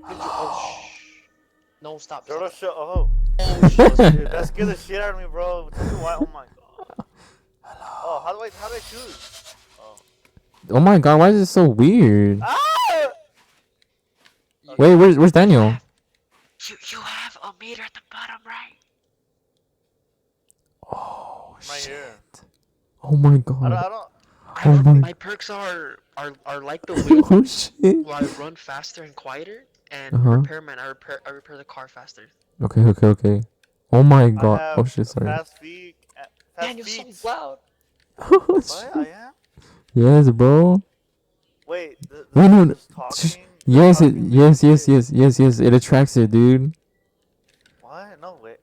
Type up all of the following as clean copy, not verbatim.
Did you? Oh No, stop. Jordo, Stop. shut up. Oh shit. Dude, that scared the shit out of me, bro. Tell me why. Oh my god. Oh, how do I choose? Oh. Oh my god, why is it so weird? Ah! Wait, Okay. where's Daniel? You have a meter at the bottom right. Oh Right shit. here. Oh my I god. don't. Oh my. My perks are like the wheel. Oh shit. Well, I run faster and quieter, and Uh-huh. repairman. I repair the car faster. Okay. Oh my I god. have Oh shit, sorry. fast feet. Fast Man, you're so feet. loud. Oh What? shit. I am? Yes, bro. Wait, Wait, no. this talking? Yes, The it. talking Yes. makes Yes. It attracts it, dude. What? No, wait.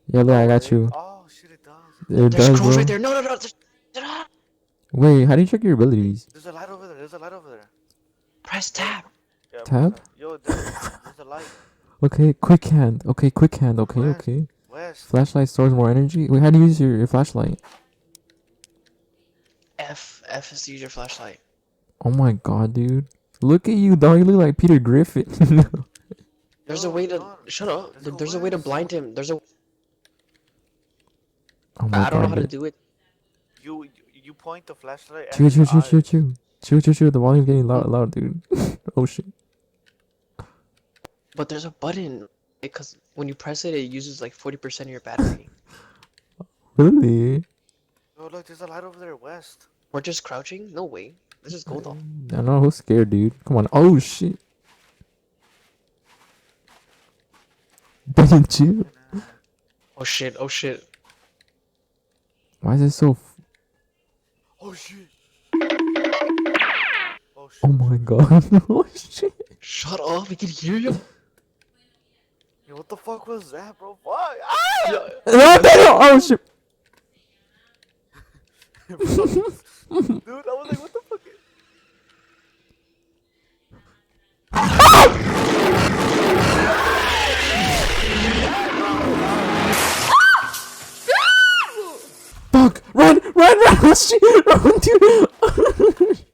Yeah, look, Oh, I got wait. you. Oh, shit, it does. It There's does, scrolls bro. right there. No. Wait, how do you check your abilities? There's a light over there. There's a light over there. Press tab. Yeah, Tab? Yo, there's a light. Okay, quick hand. Okay. West. Okay. West. Flashlight stores more energy. Wait, how do you use your flashlight? F is to use your flashlight. Oh my god, dude. Look at you, dog. You look like Peter Griffin. There's Yo, a way to John, shut up. let's go There's a way to west. blind him. There's a. Oh my I don't know god, how to dude. do it. You point the flashlight at Chill. his eyes. The volume's getting loud, dude. Oh shit. But there's a button because when you press it, it uses like 40% of your battery. Really? Yo, look, there's a light over there, west. We're just crouching? No way. Let's just go though. I don't know who's scared, dude. Come on. Oh shit. Didn't you? Oh shit. Why is it so? Oh shit. Oh shit. Oh my god. Oh shit. Shut up, we can hear you. Yo, what the fuck was that, bro? Fuck. Ah! No, Daniel! Oh shit. Dude, I was like, what the fuck? Fuck! Run! Oh shit! Run, dude!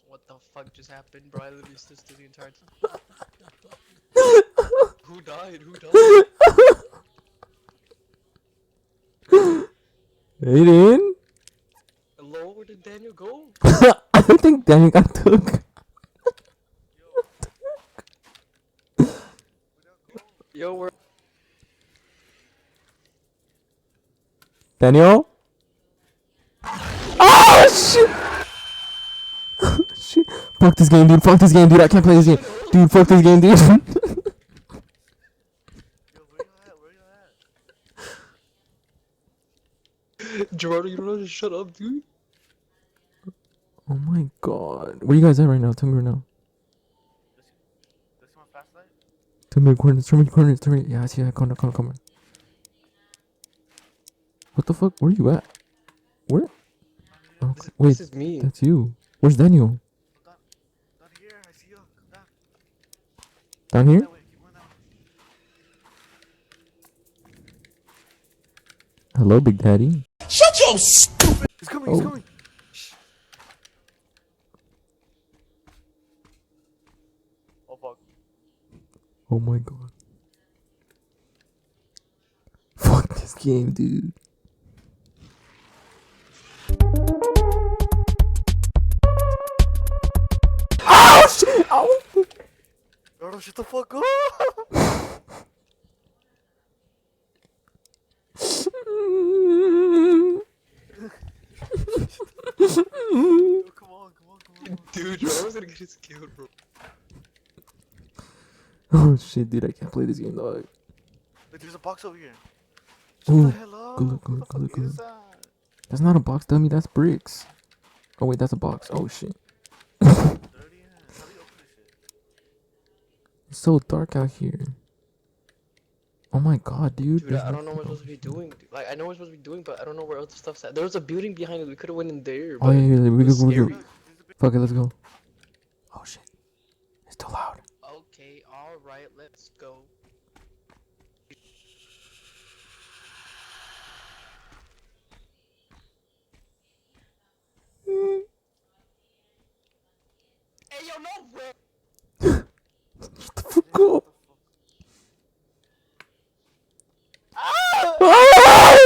What the fuck just happened, bro? I literally stood still the entire time. Who died? Aiden? Hello, where did Daniel go? I think Daniel got took. Yo, we're. Daniel? Oh shit! Oh, shit. Fuck this game, dude. I can't play this game. Dude, fuck this game, dude. Yo, where you at? Gerardo, you don't know to shut up, dude. Oh my god. Where you guys at right now? Tell me right now. This is my flashlight? Tell me the coordinates. Yeah, I see that. Come on. What the fuck? Where you at? Where? Okay. Wait, This is me. that's you. Where's Daniel? Down here, I see you. Come down. Down here? That way, keep going that way. Hello, Big Daddy. He's coming, Oh. he's coming. Oh fuck. Oh my god. Fuck this game, dude. Oh shit! Oh. Jordo, shut the fuck up. Yo, come on. Dude, Gerardo's gonna get his killed, bro. Oh shit, dude! I can't play this game, dog. Wait, there's a box over here. Ooh, Shut the hell up. good look, What the fuck good is look. that? That's not a box, dummy. That's bricks. Oh wait, that's a box. Oh shit! Dirty ass. How do you open this shit? It's so dark out here. Oh my god, dude. Dude, I don't know what we're supposed to be doing. Like, I know what we're supposed to be doing, but I don't know where other stuff's at. There was a building behind it. We could have went in there. Oh But yeah, we it was go. scary. Fuck it, let's go. Oh shit! It's too loud. Okay, alright, let's go. Hey, yo, no, bro. Fuck off. Ah! Ah!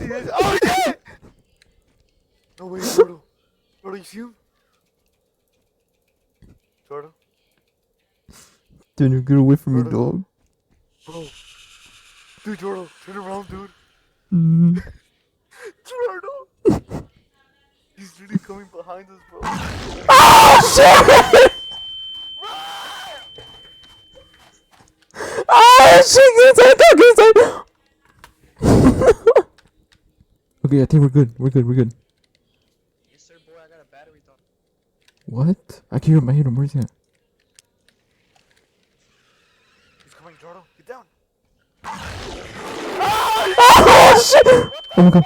Yes. Oh shit! No way, Jordo. Jordo, you see him? Jordo? Daniel, get away from me, Jordo? dog. Bro. Dude, Jordo, turn around, dude. Mm. Jordo! He's really coming behind us, bro. Oh shit! Oh shit! Get inside, dog! Get inside! Okay, I think we're good. We're good. We're good. Yes, sir, boy. I got a battery dog. What? I can hear him. I hear him. Where's he at? He's coming, Jordo. Get down. Oh shit! Oh my god!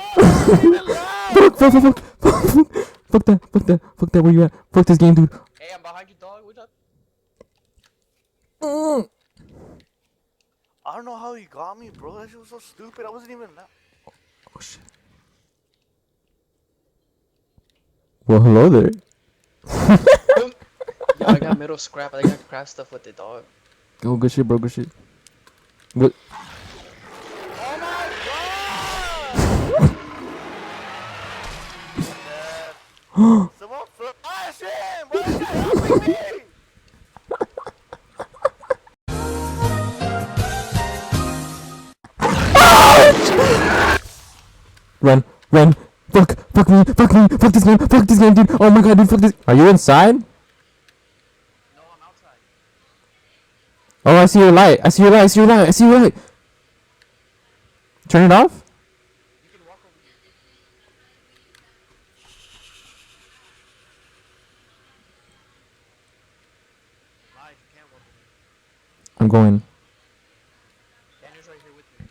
Fuck that! Fuck that! Fuck that! Where you at? Fuck this game, dude. Hey, I'm behind you, dog. What's up? Mm. I don't know how he got me, bro. That shit was so stupid. I wasn't even that. Oh shit. Well, hello there. Yo, I got metal scrap. I think I can craft stuff with it, dog. Oh, good shit, bro. Good shit. What? Oh my god! Someone flash him! Why is that helping me? Run, run. Fuck me, fuck this game, dude. Oh my god, dude, fuck this. Are you inside? No, I'm outside. Oh, I see your light. I see your light. Turn it off? You can walk over here. Live, you can't walk over here. I'm going. Daniel's right here with me.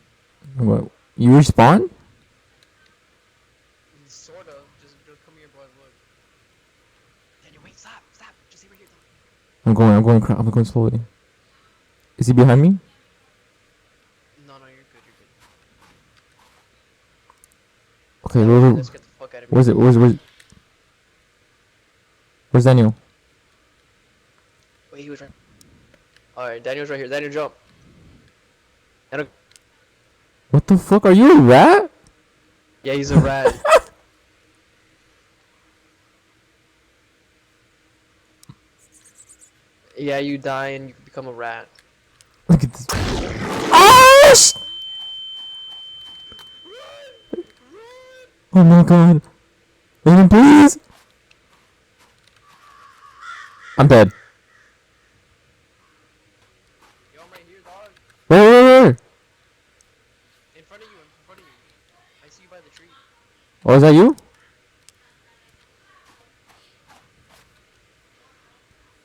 What? You respawn? Sort of. Just come here, boy. Look. Daniel, wait, stop. Just stay right here. I'm going slowly. Is he behind me? No, you're good. Okay, Let's get the fuck out of here. where's Daniel? Wait, he was right. Alright, Daniel's right here. Daniel, jump. Daniel. What the fuck? Are you a rat? Yeah, he's a rat. Yeah, you die and you become a rat. Look at this. Oh, oh my god. Aiden, please. I'm dead. Yo, I'm right here, dog. Where? In front of you. I see you by the tree. Oh, is that you?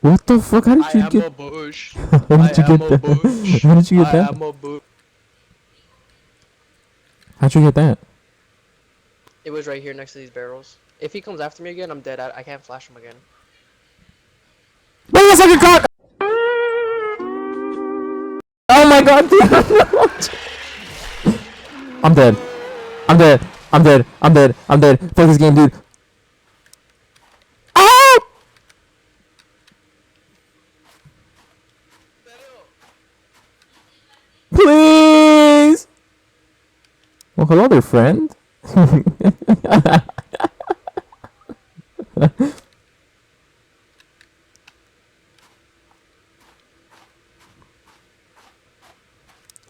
What the fuck? How did you get? a bush. How did you get that? How did you get that? am a bush. How'd you get that? It was right here next to these barrels. If he comes after me again, I'm dead. I can't flash him again. Wait a second, cock! Oh my god, dude! I'm dead. Fuck this game, dude. Ah! Please! Well, hello there, friend.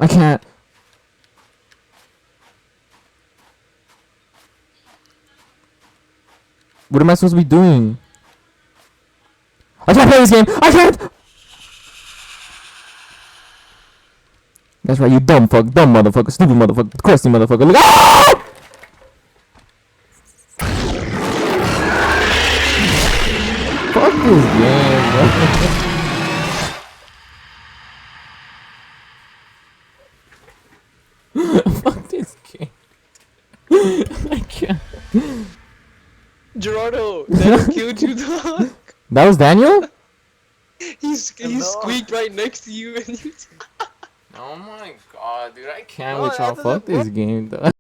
I can't. What am I supposed to be doing? I can't play this game! I can't! That's right, you dumb motherfucker, stupid motherfucker, crusty motherfucker. Look, ah! Fuck this game, bro. Fuck this game. I can't. Gerardo, Daniel killed you, dog. That was Daniel? He No. squeaked right next to you, and you. Oh my god, dude, I can't No, with y'all. that Fuck doesn't this game, dog.